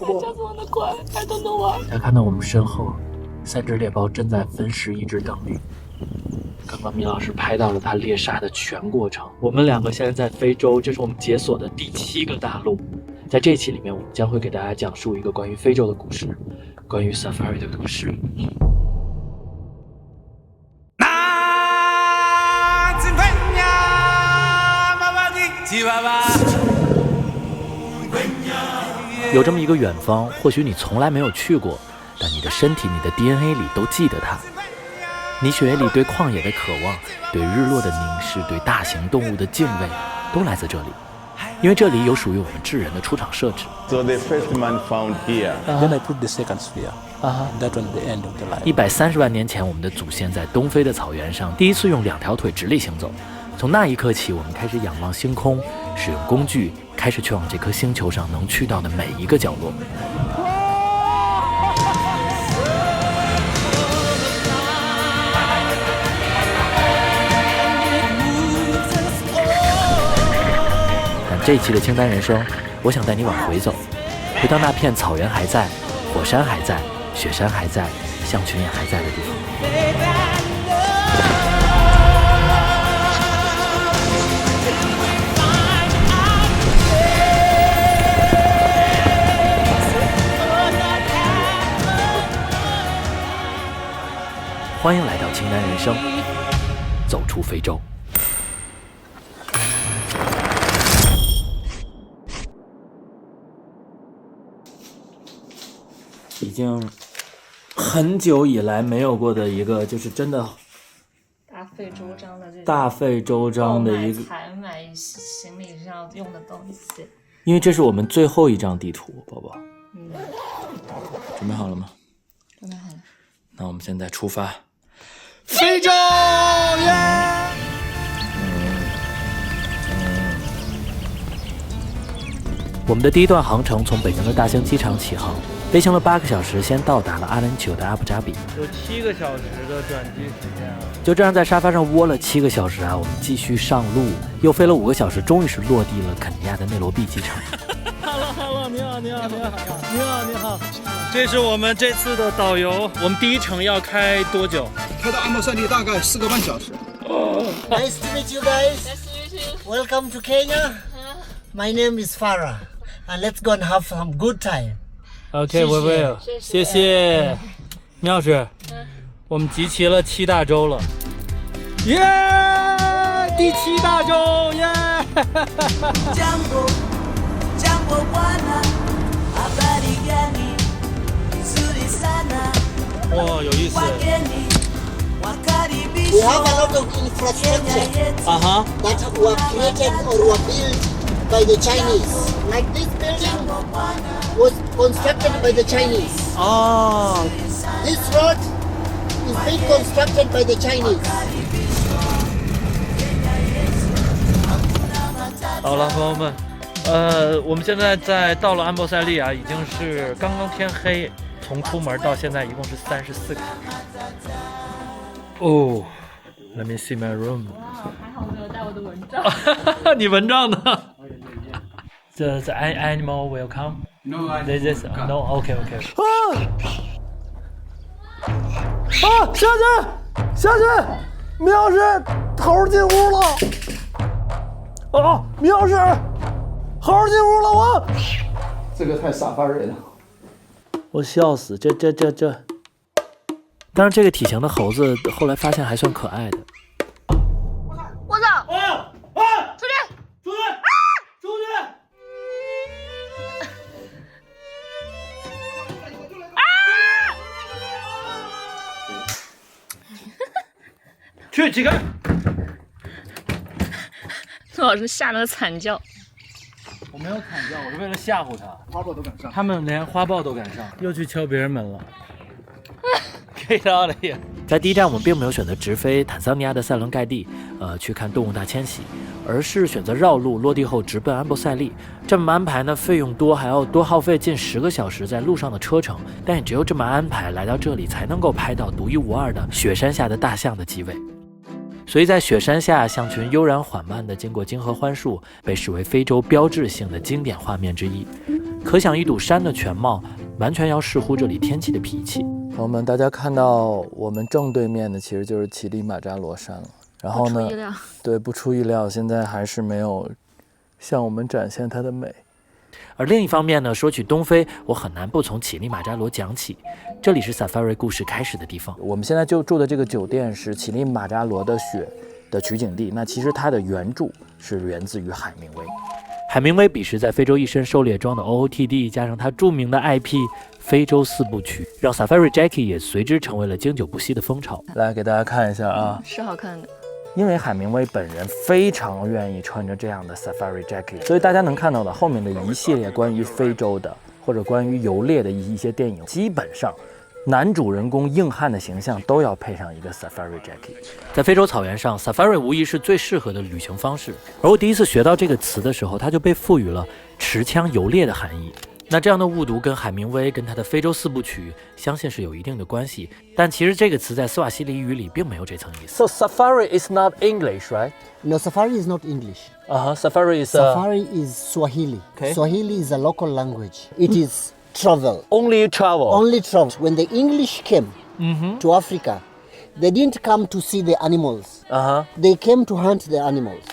大家看到我们身后，3只猎豹正在分食一只等驴。刚刚米老师拍到了它猎杀的全过程。我们2个现在在非洲，这是我们解锁的第7个大陆。在这期里面，我们将会给大家讲述一个关于非洲的故事，关于 Safari 的故事。有这么一个远方，或许你从来没有去过，但你的身体、你的 DNA 里都记得它。你血液里对旷野的渴望，对日落的凝视，对大型动物的敬畏，都来自这里。因为这里有属于我们智人的出场设置。So the first man found here. Then I put the second sphere. That was the end of the line. 130万年前，我们的祖先在东非的草原上第一次用2条腿直立行走。从那一刻起，我们开始仰望星空，使用工具，开始去往这颗星球上能去到的每一个角落。但这一期的清单人生，我想带你往回走，回到那片草原还在、火山还在、雪山还在、象群也还在的地方。欢迎来到清单人生，走出非洲。已经很久以来没有过的一个，就是真的大费周章的这种大费周章的一个采买行李上用的东西。因为这是我们最后一张地图，宝宝。准备好了吗？准备好了。那我们现在出发。非洲耶！我们的第一段航程从北京的大兴机场起航，飞行了8个小时，先到达了阿联酋的阿布扎比。有7个小时的转机时间啊！就这样在沙发上窝了7个小时啊，我们继续上路，又飞了5个小时，终于是落地了肯尼亚的内罗毕机场。Hello， 你好，你好，这是我们这次的导游。我们第一程要开多久？开到阿莫塞利大概4个半小时。Nice to meet you guys. Welcome to Kenya. My name is Farah, and let's go and have some good time. OK， 我 will， 谢谢。妙师，我们集齐了7大洲了，耶！第7大洲，耶！哇，有意思。We have a lot of infrastructure that were created or were built by the Chinese. Like this building was constructed by the Chinese. Oh. This road is being constructed by the Chinese. 好了，朋友们，我们现在到了安博塞利啊，已经是刚刚天黑，从出门到现在一共是34个小时。哦，Let me see my room。还好没有带我的蚊帐。你蚊帐呢？The animal will come. No, This no. OK。下去！米老师，猴进屋了！哦，米老师，猴进屋了！我这个太傻范儿了。我笑死，这。当然，这个体型的猴子后来发现还算可爱的。我操！出去！去几个？陆老师吓了惨叫。我没有惨叫，我是为了吓唬他。花豹都敢上，他们连花豹都敢上，又去敲别人门了。Get out of here！ 在第一站，我们并没有选择直飞坦桑尼亚的塞伦盖蒂，去看动物大迁徙，而是选择绕路，落地后直奔安博塞利。这么安排呢，费用多，还要多耗费近10个小时在路上的车程，但也只有这么安排，来到这里才能够拍到独一无二的雪山下的大象的机位。所以在雪山下，象群悠然缓慢地经过金合欢树，被视为非洲标志性的经典画面之一。可想一睹山的全貌，完全要视乎这里天气的脾气。朋友们，大家看到我们正对面的其实就是乞力马扎罗山了。然后呢，对，不出意料，现在还是没有向我们展现它的美。而另一方面呢，说起东非，我很难不从乞力马扎罗讲起，这里是 Safari 故事开始的地方。我们现在就住的这个酒店是乞力马扎罗的雪的取景地，那其实它的原著是源自于海明威。海明威彼时在非洲一身狩猎装的 OOTD， 加上他著名的 IP 非洲4部曲，让 Safari Jackie 也随之成为了经久不息的风潮。来给大家看一下啊，是好看的。因为海明威本人非常愿意穿着这样的 Safari Jackie， 所以大家能看到的后面的一系列关于非洲的或者关于游猎的一些电影，基本上男主人公硬汉的形象都要配上一个 Safari Jackie。 在非洲草原上 Safari 无疑是最适合的旅行方式，而我第一次学到这个词的时候，它就被赋予了持枪游猎的含义。那这样的误读跟海明威跟他的非洲4部曲相信是有一定的关系，但其实这个词在斯瓦希里语里并没有这层意思。 So Safari is not English, right? No, Safari is not English. Safari is Safari is Swahili. Okay. Swahili is a local language. It is travel. only travel. Only travel. When the English came to Africa, they didn't come to see the animals. They came to hunt the animals.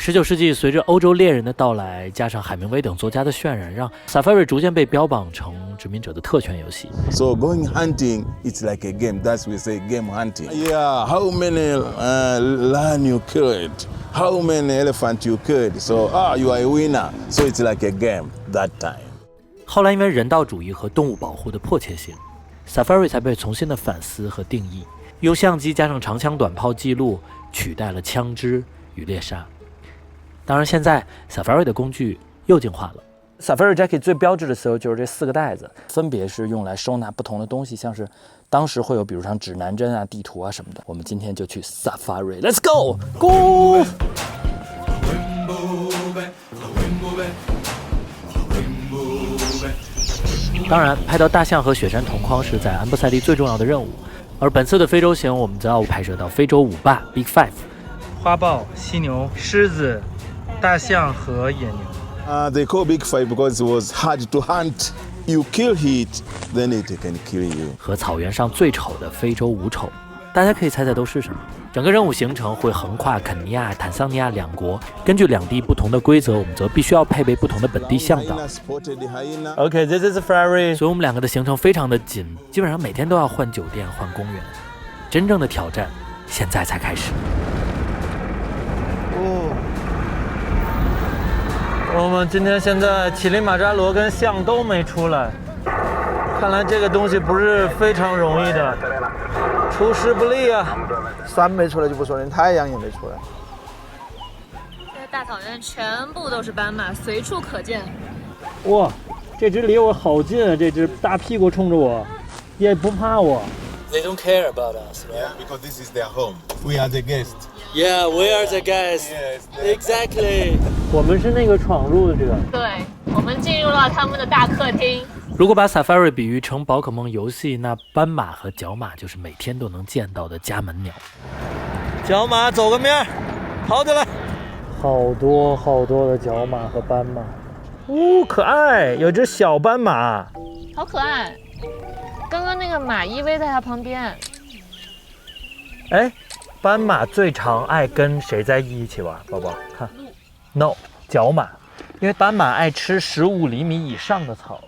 19世纪，随着欧洲猎人的到来，加上海明威等作家的渲染，让 Safari 逐渐被标榜成殖民者的特权游戏。So going hunting, it's like a game. That's we say game hunting. Yeah, how many lion you killed? How many elephant you killed? So you are a winner. So it's like a game that time. 后来因为人道主义和动物保护的迫切性 ，Safari 才被重新的反思和定义，用相机加上长枪短炮记录取代了枪支与猎杀。当然，现在 Safari 的工具又进化了。Safari Jackie 最标志的时候就是这4个袋子，分别是用来收纳不同的东西，像是当时会有比如像指南针啊、地图啊什么的。我们今天就去 Safari，Let's go！ 当然，拍到大象和雪山同框是在安布塞利最重要的任务。而本次的非洲行，我们则要拍摄到非洲5霸 Big Five： 花豹、犀牛、狮子、大象和野牛。They call Big Five because it was hard to hunt. You kill it, then it can kill you. 和草原上最丑的非洲5丑，大家可以猜猜都是什么？整个任务行程会横跨肯尼亚、坦桑尼亚2国，根据2地不同的规则，我们则必须要配备不同的本地向导。Okay, this is Safari. 所以我们2个的行程非常的紧，基本上每天都要换酒店、换公园。真正的挑战现在才开始。我们今天现在乞力马扎罗跟象都没出来，看来这个东西不是非常容易的，出师不利啊。山没出来就不说，连太阳也没出来。这大草原全部都是斑马，随处可见。哇，这只离我好近啊！这只大屁股冲着我，也不怕我。They don't care about us, right? Because this is their home. We are the guests. Yeah, we are the guests. Exactly. 我们是那个闯入者。对，我们进入了他们的大客厅。如果把 Safari 比喻成宝可梦游戏，那斑马和角马就是每天都能见到的家门鸟。角马走个面，跑起来！好多好多的角马和斑马，可爱，有只小斑马，好可爱。刚刚那个马依偎在它旁边。哎，斑马最常爱跟谁在一起玩？宝宝看 ，No， 角马，因为斑马爱吃15厘米以上的草，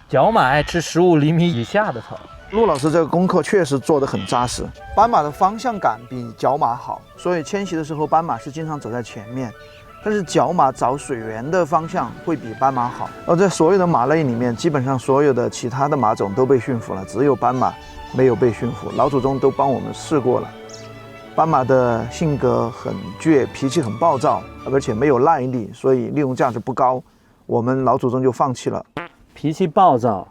角马爱吃15厘米以下的草。陆老师这个功课确实做得很扎实，斑马的方向感比角马好，所以迁徙的时候斑马是经常走在前面，但是角马找水源的方向会比斑马好。而在所有的马类里面，基本上所有的其他的马种都被驯服了，只有斑马没有被驯服。老祖宗都帮我们试过了，斑马的性格很倔，脾气很暴躁，而且没有耐力，所以利用价值不高，我们老祖宗就放弃了。脾气暴躁，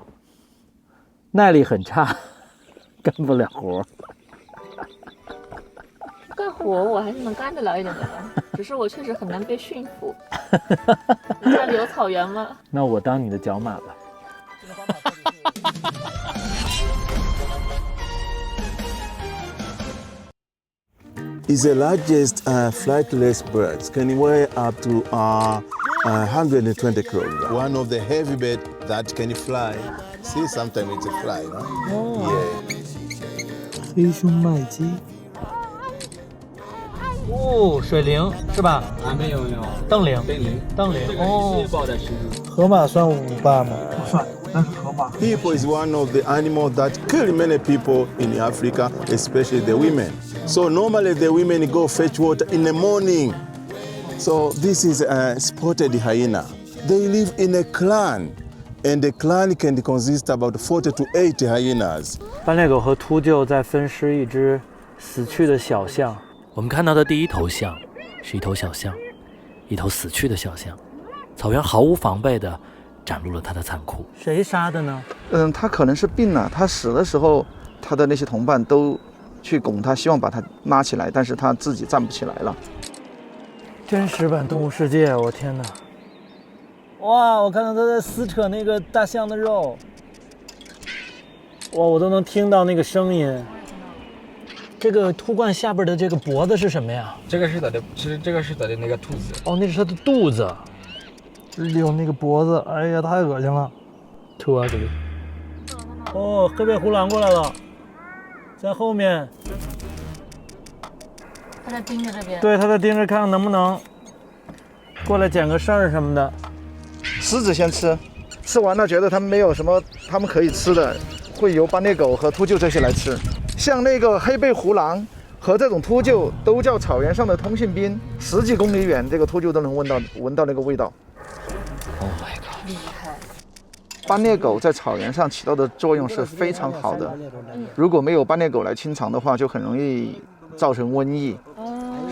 耐力很差，干不了活。干活我还是能干得了一点的，只是我确实很难被驯服。你家里有草原吗？那我当你的角马吧。It's the largest flightless bird. Can weigh up to 120 kilograms. One of the heavy bird that can fly. See, sometimes it's a fly, no? Oh. Yeah. 黑胸麦鸡，哦，水灵是吧？啊，没有，瞪羚，瞪羚哦，猎豹的食物。河马算五霸吗？不算，但是河马。 Hippo is one of the animals that kill many people in Africa, especially the women. So normally the women go fetch water in the morning. So this is a spotted hyena. They live in a clan, and the clan can consist about 40 to 80 hyenas. 斑鬣狗和秃鹫在分尸一只死去的小象。我们看到的第一头象是一头小象，一头死去的小象。草原毫无防备地展露了它的残酷。谁杀的呢？他可能是病了，他死的时候，他的那些同伴都去拱他，希望把他拉起来，但是他自己站不起来了。真实版《动物世界》，我天哪！哇，我看到他在撕扯那个大象的肉，哇，我都能听到那个声音。这个秃鹳下边的这个脖子是什么呀？这个是它的，这个是它的那个兔子。哦，那是它的肚子。有那个脖子，哎呀，太恶心了。兔啊，这个。哦，黑背胡狼过来了，在后面。他在盯着这边。对，他在盯着看能不能过来捡个事儿什么的。狮子先吃，吃完了觉得他们没有什么他们可以吃的，会由斑鬣狗和秃鹫这些来吃。像那个黑背胡狼和这种秃鹫都叫草原上的通信兵，10几公里远，这个秃鹫都能闻到那个味道。Oh my god！ 厉害。斑鬣狗在草原上起到的作用是非常好的，如果没有斑鬣狗来清场的话，就很容易造成瘟疫。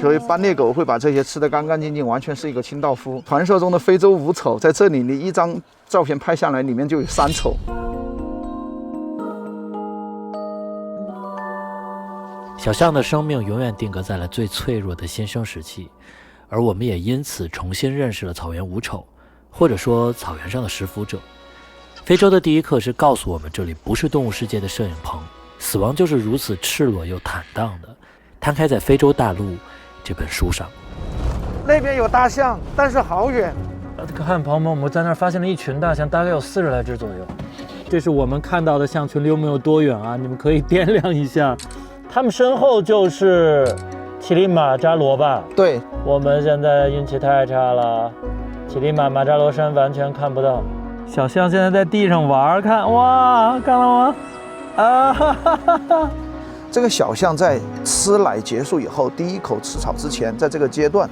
所以斑鬣狗会把这些吃得干干净净，完全是一个清道夫。传说中的非洲五丑，在这里你一张照片拍下来，里面就有3丑。小象的生命永远定格在了最脆弱的新生时期，而我们也因此重新认识了草原五丑，或者说草原上的食腐者。非洲的第一课是告诉我们，这里不是动物世界的摄影棚，死亡就是如此赤裸又坦荡的摊开在非洲大陆这本书上。那边有大象，但是好远。看朋友们，我们在那儿发现了一群大象，大概有40来只左右。这是我们看到的象群，离我们有多远啊？你们可以掂量一下。他们身后就是乞力马扎罗吧？对，我们现在运气太差了，乞力马扎罗山完全看不到。小象现在在地上玩，看哇，看到吗？啊哈哈哈哈！这个小象在吃奶结束以后，第一口吃草之前，在这个阶段，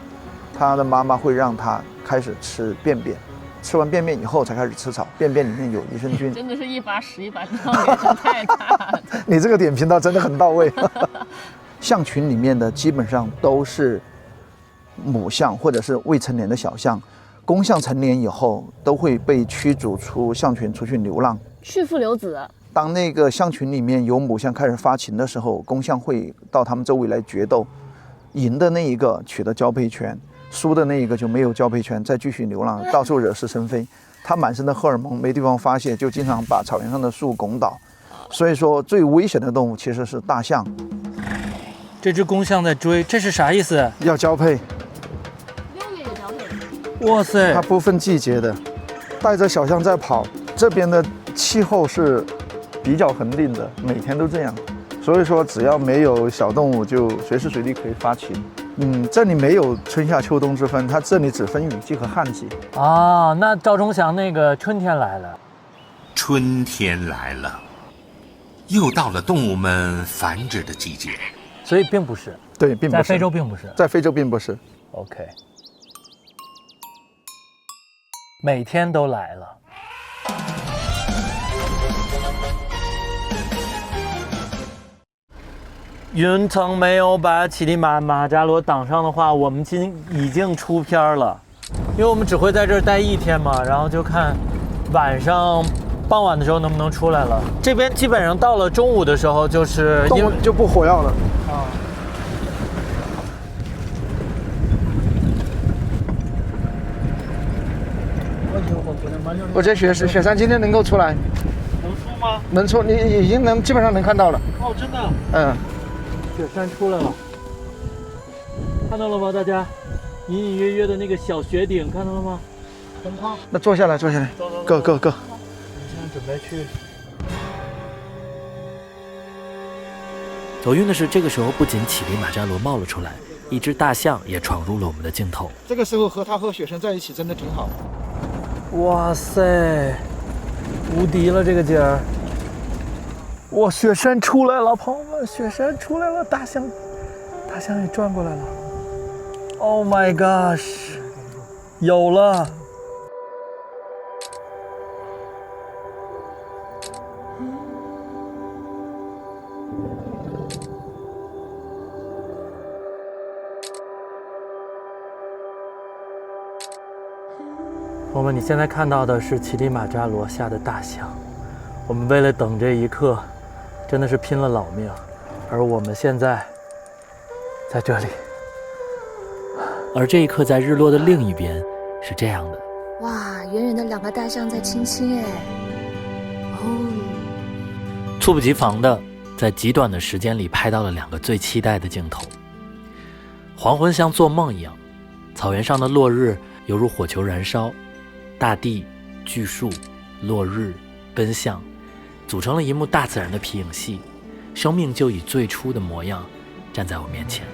它的妈妈会让它开始吃便便，吃完便便以后才开始吃草。便便里面有益生菌。真的是一把屎一把尿，脸上太大了。你这个点评到真的很到位。象群里面的基本上都是母象或者是未成年的小象，公象成年以后都会被驱逐出象群出去流浪。去父留子。当那个象群里面有母象开始发情的时候，公象会到他们周围来决斗，赢的那一个取得交配权，输的那一个就没有交配权，再继续流浪，到处惹是生非。它满身的荷尔蒙没地方发泄，就经常把草原上的树拱倒。所以说，最危险的动物其实是大象。这只公象在追，这是啥意思？要交配。6月也交配。哇塞！它不分季节的，带着小象在跑。这边的气候是比较恒定的，每天都这样。所以说，只要没有小动物，就随时随地可以发情。这里没有春夏秋冬之分，它这里只分雨季和旱季。啊，那赵忠祥那个春天来了。春天来了，又到了动物们繁殖的季节。所以并不是，对，并不是。在非洲并不是，在非洲并不是。OK， 每天都来了。云层没有把乞力马扎罗挡上的话，我们已经出片了，因为我们只会在这儿待1天嘛，然后就看晚上傍晚的时候能不能出来了。这边基本上到了中午的时候，就是动物就不活跃了啊。我觉得雪山今天能够出来，能出吗？能出，你已经基本上能看到了。哦，真的？嗯，雪山出来了，看到了吗？大家隐隐约约的那个小雪顶看到了吗？红胖，那坐下来，坐下来，go。我们现在准备去。走运的是，这个时候不仅乞力马扎罗冒了出来，一只大象也闯入了我们的镜头。这个时候和他和雪山在一起真的挺好。哇塞，无敌了这个景儿！哇，雪山出来了，朋友们，雪山出来了，大象也转过来了。Oh my gosh， 有了！朋友们，你现在看到的是乞力马扎罗下的大象。我们为了等这一刻，真的是拼了老命。而我们现在在这里，而这一刻，在日落的另一边是这样的。哇，远远的2个大象在亲亲哎。哦，猝不及防的，在极短的时间里拍到了2个最期待的镜头。黄昏像做梦一样，草原上的落日犹如火球燃烧。大地、巨树、落日、奔向，组成了一幕大自然的皮影戏，生命就以最初的模样站在我面前。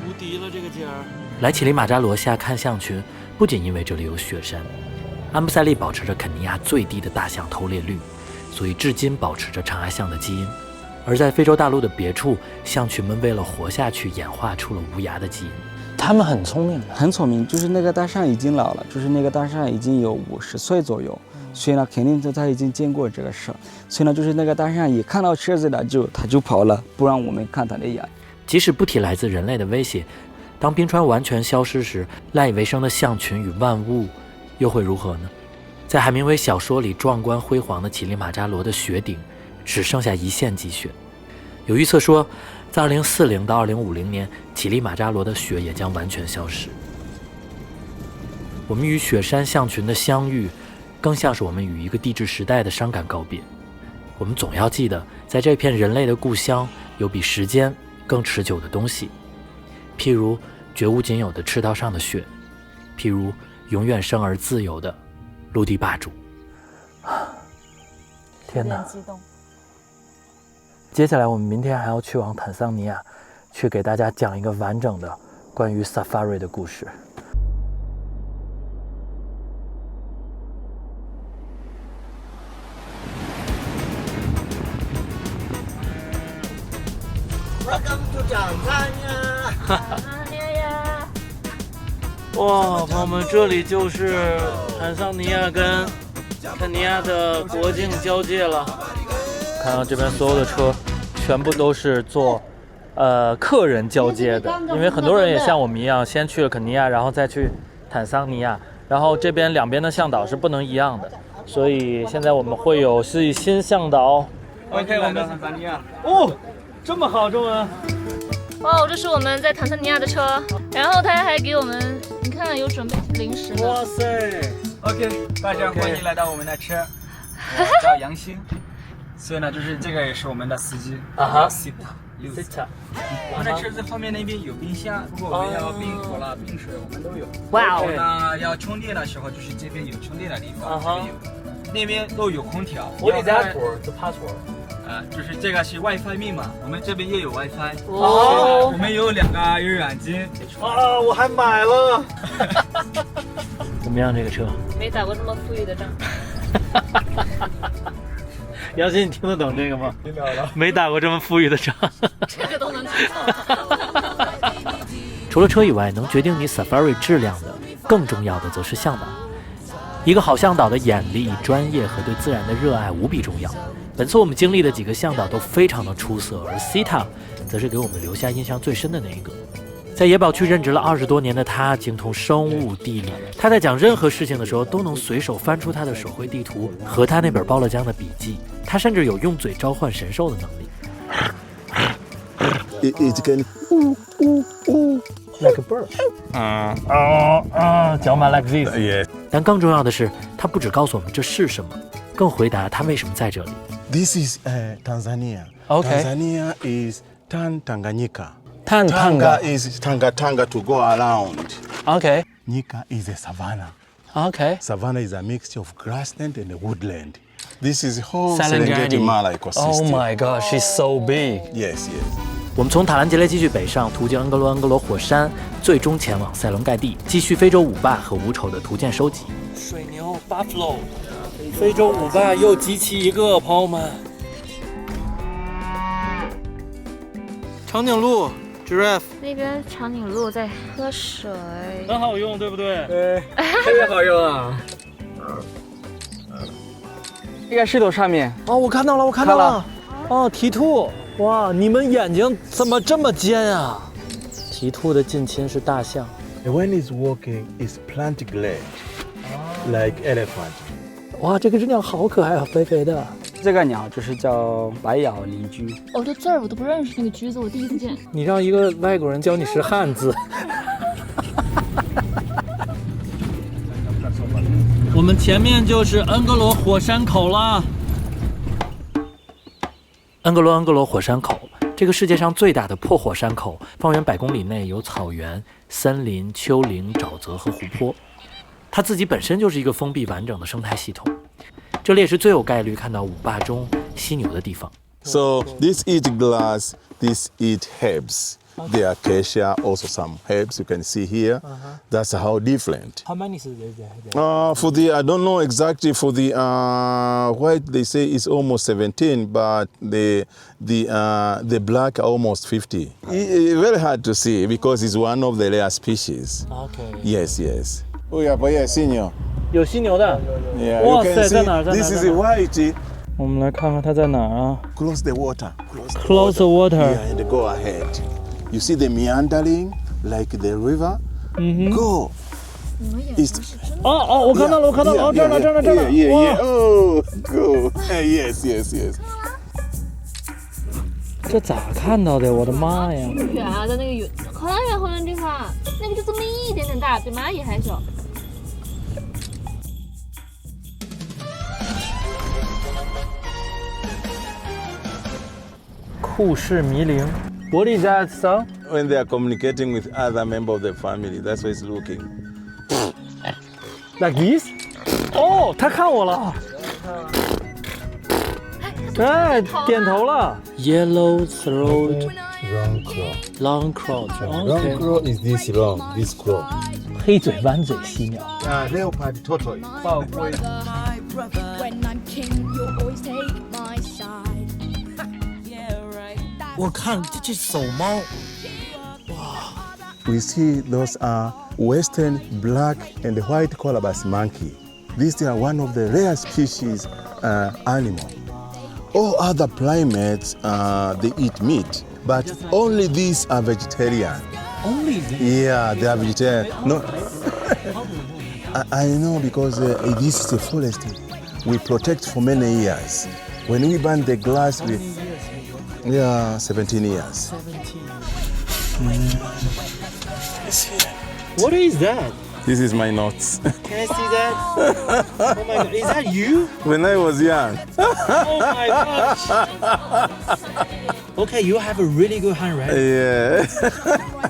无敌了这个景儿！来乞力马扎罗下看象群，不仅因为这里有雪山，安布塞利保持着肯尼亚最低的大象偷猎率，所以至今保持着长牙象的基因。而在非洲大陆的别处，象群们为了活下去，演化出了无牙的基因。他们很聪明的，很聪明，就是那个大象已经老了，就是那个大象已经有50岁左右，所以呢，肯定是他已经见过这个事，所以呢，就是那个大象一看到狮子了，他就跑了，不让我们看他的牙。即使不提来自人类的威胁，当冰川完全消失时，赖以为生的象群与万物又会如何呢？在海明威小说里壮观辉煌的乞力马扎罗的雪顶，只剩下1线积雪。有预测说，在2040到2050年，乞力马扎罗的雪也将完全消失。我们与雪山象群的相遇，更像是我们与一个地质时代的伤感告别。我们总要记得，在这片人类的故乡，有比时间更持久的东西，譬如绝无仅有的赤道上的雪，譬如永远生而自由的陆地霸主。天哪！接下来我们明天还要去往坦桑尼亚，去给大家讲一个完整的关于 Safari 的故事。哇，朋友们，这里就是坦桑尼亚跟肯尼亚的国境交界了。看到这边所有的车，全部都是做客人交接的，因为很多人也像我们一样，先去了肯尼亚，然后再去坦桑尼亚，然后这边两边的向导是不能一样的，所以现在我们会有是新向导。OK， 我们坦桑尼亚。哦，这么好中文。哦，这是我们在坦桑尼亚的车，然后他还给我们，你看有准备零食呢。哇塞 ！OK， 大家欢迎来到我们的车，我叫杨鑫，所以呢，就是这个也是我们的司机Sita。我们的车子后面那边有冰箱，如果我们要冰可乐、冰水，我们都有。哇哦！那要充电的时候，就是这边有充电的地方，这边有，那边都有空调。 What is that for? The password? 就是这个是 WiFi 密码，我们这边也有 WiFi。哦，我们有2个有软件。啊，我还买了。怎么样，这个车？没打过这么富裕的仗。杨鑫，你听得懂这个吗？听懂了。没打过这么富裕的仗。这个都能听懂。除了车以外，能决定你 Safari 质量的，更重要的则是向导。一个好向导的眼力、专业和对自然的热爱无比重要。本次我们经历的几个向导都非常的出色，而 Sita 则是给我们留下印象最深的那一个。在野保区任职了20多年的他，精通生物、地理。他在讲任何事情的时候，都能随手翻出他的手绘地图和他那本包了浆的笔记。他甚至有用嘴召唤神兽的能力。It can like a bird。脚马 like this。Yes. 但更重要的是，他不只告诉我们这是什么，更回答他为什么在这里。This is Tanzania. Okay. Tanzania is Tanganyika. Tanga is Tanga to go around. Okay. Nyika is a savanna. Okay. Savanna is a mixture of grassland and woodland. This is whole Serengeti Serengeti Mara ecosystem. Oh my god, she's so big. Yes, yes. 我们从塔兰杰雷继续北上，途经恩格罗火山，最终前往塞伦盖蒂，继续非洲舞霸和五丑的图鉴收集。水牛 buffalo， 非洲舞霸又集齐一个，朋友们。长颈鹿 giraffe， 那边长颈鹿在喝水，很好用，对不对？对，特别好用啊。这个石头上面，哦，我看到了，我看到了。哦，蹄兔，哇，你们眼睛怎么这么尖啊？蹄兔的近亲是大象。When it's walking, it's plant glad, like elephant. 哇，这个只鸟好可爱啊，肥肥的。这个鸟就是叫白咬邻居。哦，这字儿我都不认识，那个橘子我第一次见。你让一个外国人教你识汉字。我们前面就是恩格罗火山口了。恩格罗火山口，这个世界上最大的破火山口，方圆100公里内有草原、森林、丘陵、沼泽和湖泊。它自己本身就是一个封闭完整的生态系统。这里也是最有概率看到舞霸中犀牛的地方。So this eat glass, this eat herbs. The acacia, also some herbs you can see here. That's how different. How many is there? For the, I don't know exactly for the white, they say it's almost 17, but the black are almost 50. Very hard to see because it's one of the rare species. Okay. Yes, yes. Oh yeah, but yeah, senior. 有犀牛的。 Yeah, 哇 you 塞， can 在 see 哪儿？在哪儿？ this is 在哪儿 white. 我们来看看它在哪儿啊 Close the water. Close the water. Yeah, and go ahead. You see the meandering like the river. Go. It's 哦，我看到了，我看到了，哦，这儿呢，这儿呢，这儿呢。 Yeah. Oh, go. Yes, yes, yes. 这咋看到的？我的妈呀！远啊，在那个远很远很远的地方，那个就这么一点点大，比蚂蚁还小。库氏迷羚。What is that, son? When they are communicating with other member of the family, that's why it's looking. Like this? 哦，他看我了。哎，点头了。Yellow throat Round crow. long crow. Round crow is this long, this crow. 黑嘴弯嘴犀鸟。Leopard tortoise. 豹龟。 我看这手猫。 We see those are western black and white colobus monkey. These are one of the rare species animal. All other primates, they eat meat, but only these are vegetarian. Only these? Yeah, they are vegetarian. No, I know because this is a forest we protect for many years. When we burn the glass, we 17 years. What is that? This is my nuts. Can I see that? Oh my god, is that you? When I was young. Oh my gosh. Okay, you have a really good handwriting. Yeah.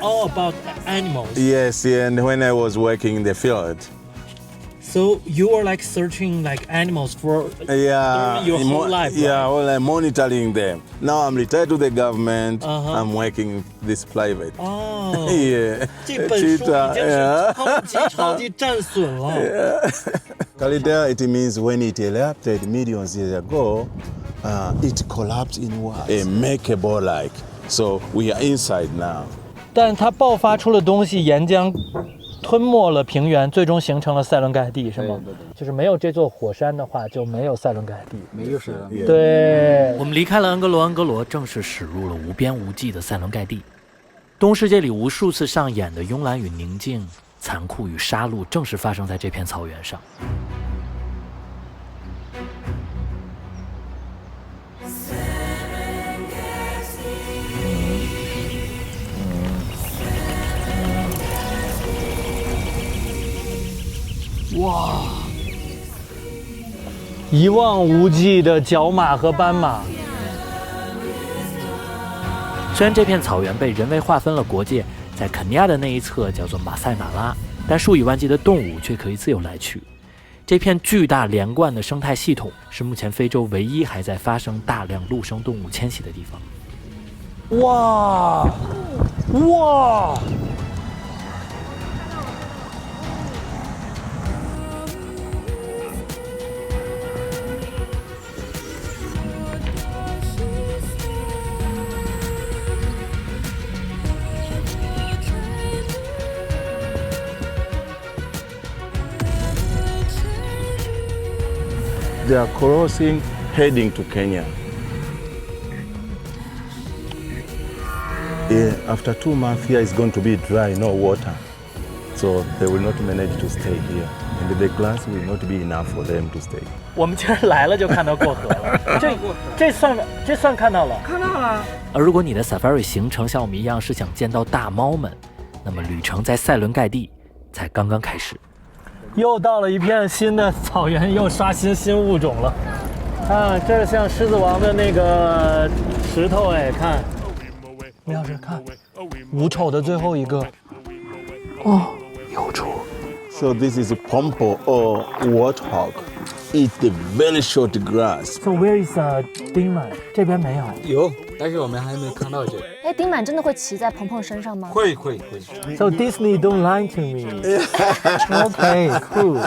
All about animals. Yes, and when I was working in the field. So you are like searching like animals for your whole life. Yeah, right? well, I'm monitoring them. Now I'm retired to the government. I'm working this private. Oh. Yeah. 这本书已经是超级战损了。Caldera, it means when it erupted millions of years ago, it collapsed inward, a make a ball like. So we are inside now. 但它爆发出了东西，岩浆吞没了平原，最终形成了塞伦盖蒂，是吗？就是没有这座火山的话，就没有塞伦盖蒂，没有塞伦盖蒂。对，我们离开了恩格罗，正式驶入了无边无际的塞伦盖蒂。动物世界里无数次上演的慵懒与宁静、残酷与杀戮，正是发生在这片草原上。哇！一望无际的角马和斑马。虽然这片草原被人为划分了国界，在肯尼亚的那一侧叫做马赛马拉，但数以万计的动物却可以自由来去。这片巨大连贯的生态系统是目前非洲唯一还在发生大量陆生动物迁徙的地方。哇哇！ They are crossing, heading to Kenya. Yeah, after 2 months here is going to be dry, no water. So they will not manage to stay here. And the glass will not be enough for them to stay. 我们今儿来了就看到过河了，这算看到了。看到了。而如果你的 Safari 行程像我们一样是想见到大猫们，那么旅程在塞伦盖蒂才刚刚开始。 又到了一片新的草原，又刷新新物种了。啊，这是像狮子王的那个石头哎，看，米老师看，五丑的最后一个。哦，有猪。 So this is a pompo or warthog. Eat the very short grass. So where is丁满？这边没有。有，但是我们还没看到这个。哎，丁满真的会骑在鹏鹏身上吗？会。So Disney don't lie to me. Okay, cool.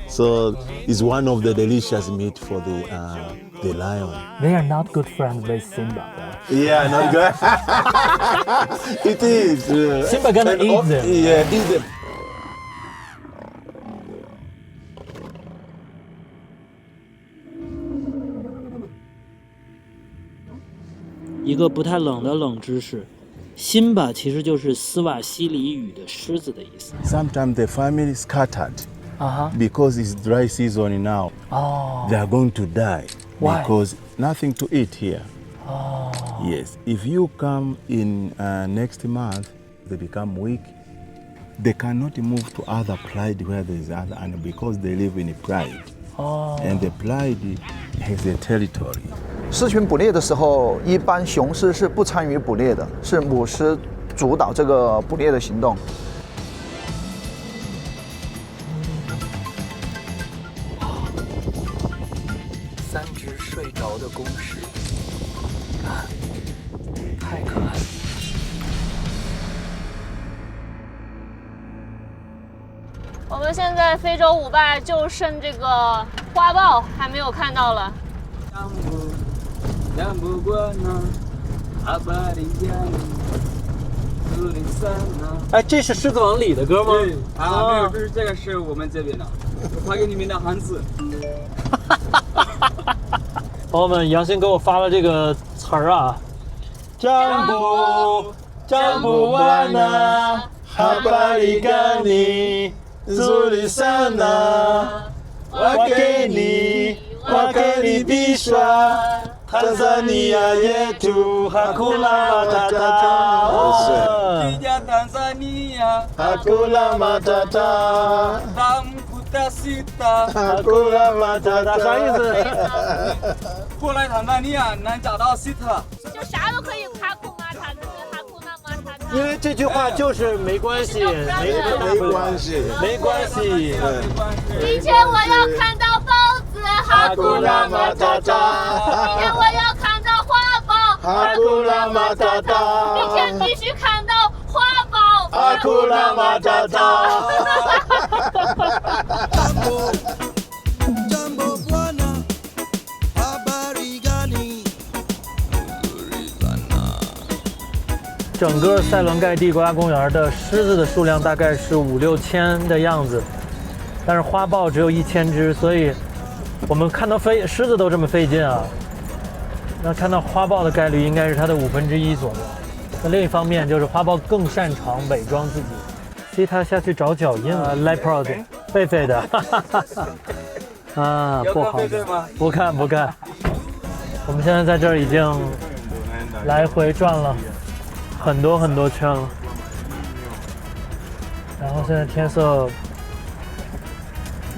So it's one of the delicious meat for the lion. They are not good friends with Simba. Yeah, not good. It is. Simba gonna eat them. Yeah, eat them. 一个不太冷的冷知识，辛巴其实就是斯瓦西里语的狮子的意思。Sometimes the family is scattered because it's dry season now. Oh. They are going to die. Why? Because nothing to eat here. Oh. Yes. If you come in next month, they become weak. They cannot move to other pride where there is other animal because they live in a pride. Oh. And the pride has a territory. 狮群捕猎的时候，一般雄狮是不参与捕猎的，是母狮主导这个捕猎的行动。3只睡着的公狮，看，太可爱了。我们现在非洲五霸就剩这个花豹还没有看到了。 哎，这是《狮子王》里的歌吗？对没有，这个是我们这边的，发给你们的汉字。朋友们，杨鑫给我发了这个词儿啊，讲不完啊，哈巴里干尼，苏里山呐，我给你比耍。 Tanzania yetu hakuna matata. Kija Tanzania hakuna matata. Tamkuta sita hakuna matata. 啥意思？过来坦桑尼亚能找到西特。就啥都可以哈库玛塔，就是哈库纳玛塔。因为这句话就是没关系，没关系。明天我要看到豹子，哈库纳玛塔塔。明天我要看到花豹，哈库纳玛塔塔。明天必须看到花豹，哈库纳玛塔塔。整个塞伦盖蒂国家公园的狮子的数量大概是5、6千的样子，但是花豹只有1000只，所以我们看到狮子都这么费劲啊，那看到花豹的概率应该是它的1/5左右。那另一方面就是花豹更擅长伪装自己，所以它下去找脚印了。Leopard， 狒狒的，啊，不好，不看。我们现在在这儿已经来回转了很多圈了，然后现在天色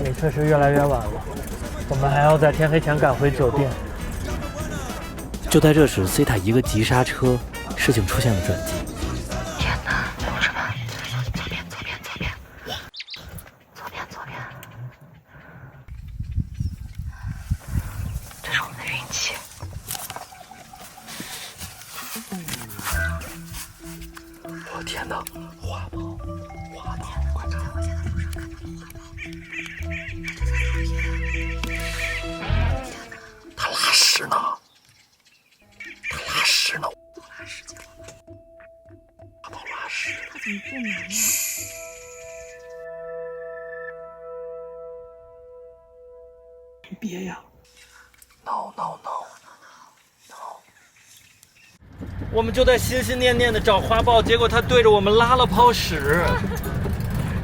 也确实越来越晚了，我们还要在天黑前赶回酒店。就在这时，西塔一个急刹车，事情出现了转机。天哪，同志们，左边，是我们的运气。我天哪，花豹，快看！我现在路上看到花豹，它拉屎呢！花豹拉屎，它怎么这么难呢？别呀 ！No！ 我们就在心心念念的找花豹，结果它对着我们拉了泡屎，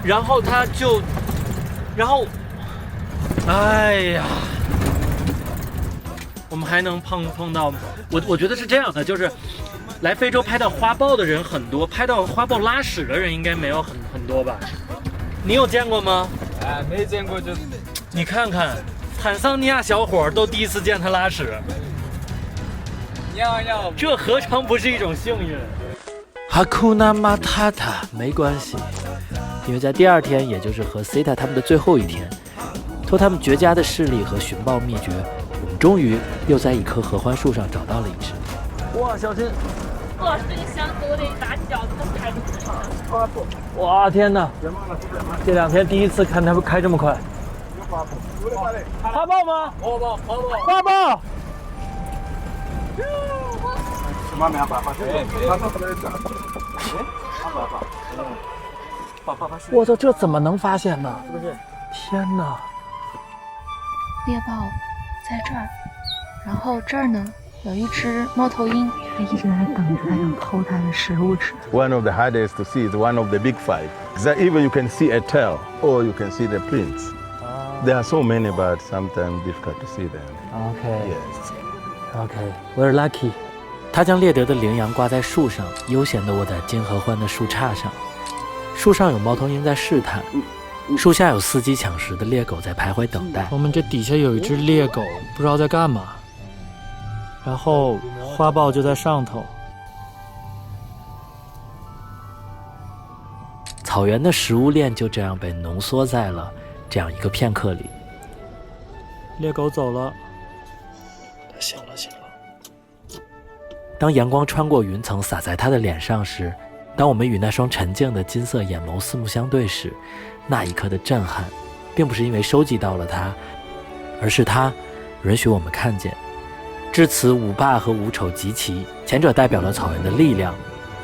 然后，哎呀，我们还能碰到，我觉得是这样的，就是来非洲拍到花豹的人很多，拍到花豹拉屎的人应该没有很多吧？你有见过吗？没见过就，你看看，坦桑尼亚小伙都第一次见他拉屎。这何尝不是一种幸运？哈库纳马塔塔，没关系，因为在第二天，也就是和 Sita 他们的最后一天，托他们绝佳的视力和寻宝秘诀，我们终于又在一棵合欢树上找到了一只。哇，小心！哇，这个箱子我得拿脚都开不开。哇，天哪！这2天第一次看他们开这么快。花豹吗？花豹！我操，这怎么能发现呢？是不是？天哪！猎豹在这儿，然后这儿呢有一只猫头鹰，它一直在等着它想偷它的食物吃。 One of the hardest to see is one of the big five. That even you can see a tail or you can see the prints. There are so many, but sometimes difficult to see them. OK，we're lucky。他将猎得的羚羊挂在树上，悠闲地卧在金合欢的树杈上。树上有猫头鹰在试探，树下有伺机抢食的猎狗在徘徊等待。我们这底下有一只猎狗，不知道在干嘛。然后花豹就在上头。草原的食物链就这样被浓缩在了这样一个片刻里。猎狗走了，醒了。当阳光穿过云层洒在他的脸上时，当我们与那双沉静的金色眼眸四目相对时，那一刻的震撼，并不是因为收集到了它，而是它允许我们看见。至此，五霸和五丑集齐，前者代表了草原的力量、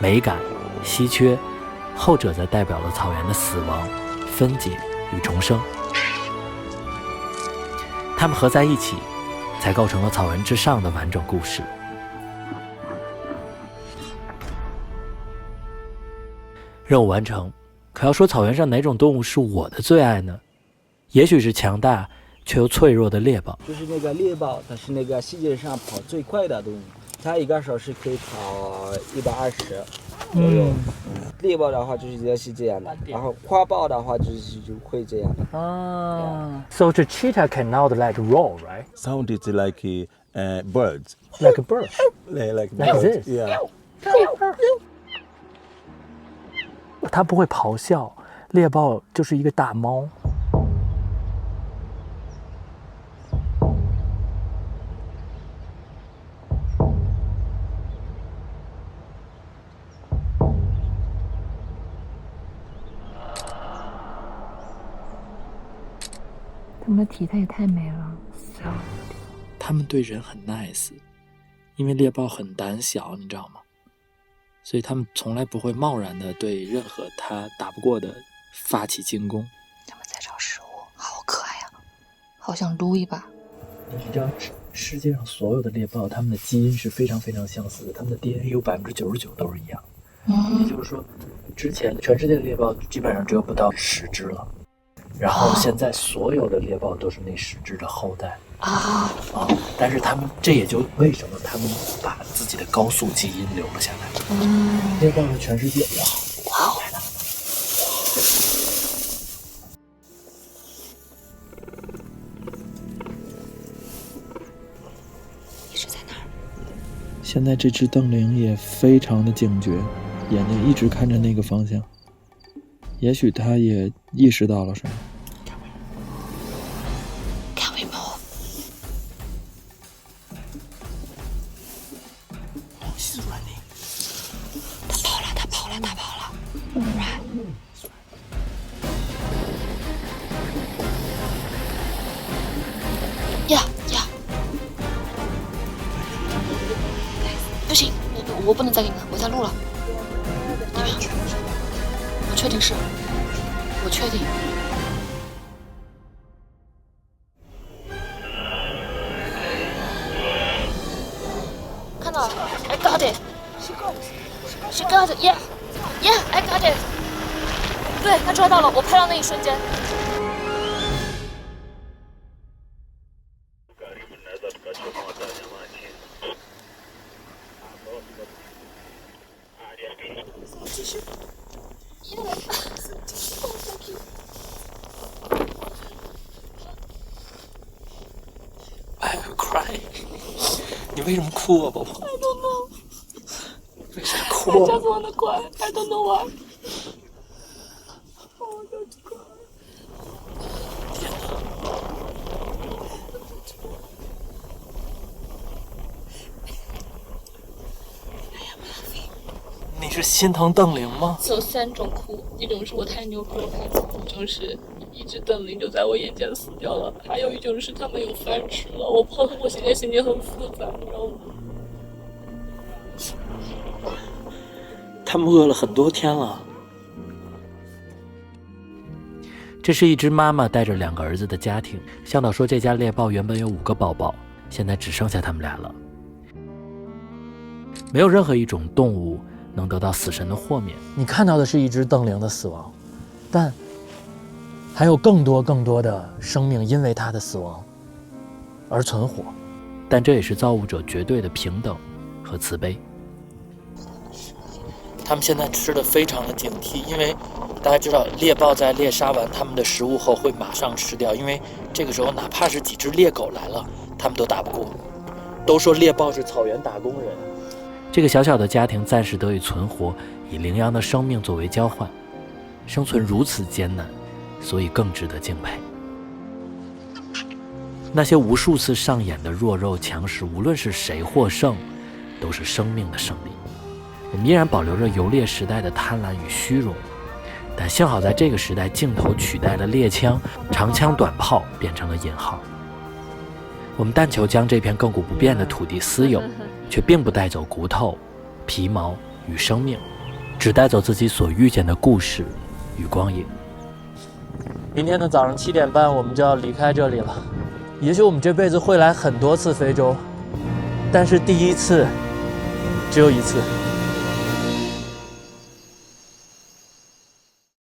美感、稀缺，后者则代表了草原的死亡、分解与重生。它们合在一起，才构成了草原之上的完整故事。任务完成，可要说草原上哪种动物是我的最爱呢？也许是强大却又脆弱的猎豹。就是那个猎豹，它是那个世界上跑最快的动物，它一个小时可以跑120左右。猎豹的话就是这样的，然后花豹的话就会这样的。啊 So the cheetah cannot like roar, right? Sound is like birds. Like a bird. Like this. Yeah. 它不会咆哮，猎豹就是一个大猫。它们的体态也太美了。他们对人很 nice， 因为猎豹很胆小，你知道吗？所以他们从来不会贸然的对任何他打不过的发起进攻。他们在找食物，好可爱呀，好想撸一把。你知道世界上所有的猎豹，它们的基因是非常非常相似的，它们的 DNA 有99%都是一样。也就是说，之前全世界的猎豹基本上只有不到10只了，然后现在所有的猎豹都是那10只的后代。但是他们这也就为什么他们把自己的高速基因留了下来。猎豹是全世界哇，一直在那儿。现在这只瞪羚也非常的警觉，眼睛一直看着那个方向。也许它也意识到了什么。呀，不行，我不能再给你们，我在录了。你们，我确定是，我确定。看到了 ，I got it. She got it. Yeah, I got it. 对，他抓到了，我拍到那一瞬间。继续。I'm crying. 你为什么哭啊，宝宝 ？I don't know. 为啥哭啊 I just wanna cry. I don't know why. 天哪！你是心疼邓玲吗？有3种哭，一种是我太牛逼了，一种是一只邓玲就在我眼前死掉了，还有一种是他们有饭吃了。我现在心情很复杂，你知道吗？他们饿了很多天了。这是一只妈妈带着2个儿子的家庭。向导说，这家猎豹原本有5个宝宝，现在只剩下他们俩了。没有任何一种动物能得到死神的豁免。你看到的是一只邓玲的死亡，但还有更多的生命因为它的死亡而存活。但这也是造物者绝对的平等和慈悲。他们现在吃的非常的警惕，因为大家知道猎豹在猎杀完他们的食物后会马上吃掉，因为这个时候哪怕是几只猎狗来了，他们都打不过。都说猎豹是草原打工人。这个小小的家庭暂时得以存活，以羚羊的生命作为交换，生存如此艰难，所以更值得敬佩。那些无数次上演的弱肉强食，无论是谁获胜，都是生命的胜利。我们依然保留着游猎时代的贪婪与虚荣，但幸好在这个时代，镜头取代了猎枪，长枪短炮变成了引号。我们但求将这片亘古不变的土地私有，却并不带走骨头、皮毛与生命，只带走自己所遇见的故事与光影。明天的早上7点半，我们就要离开这里了。也许我们这辈子会来很多次非洲，但是第一次只有一次。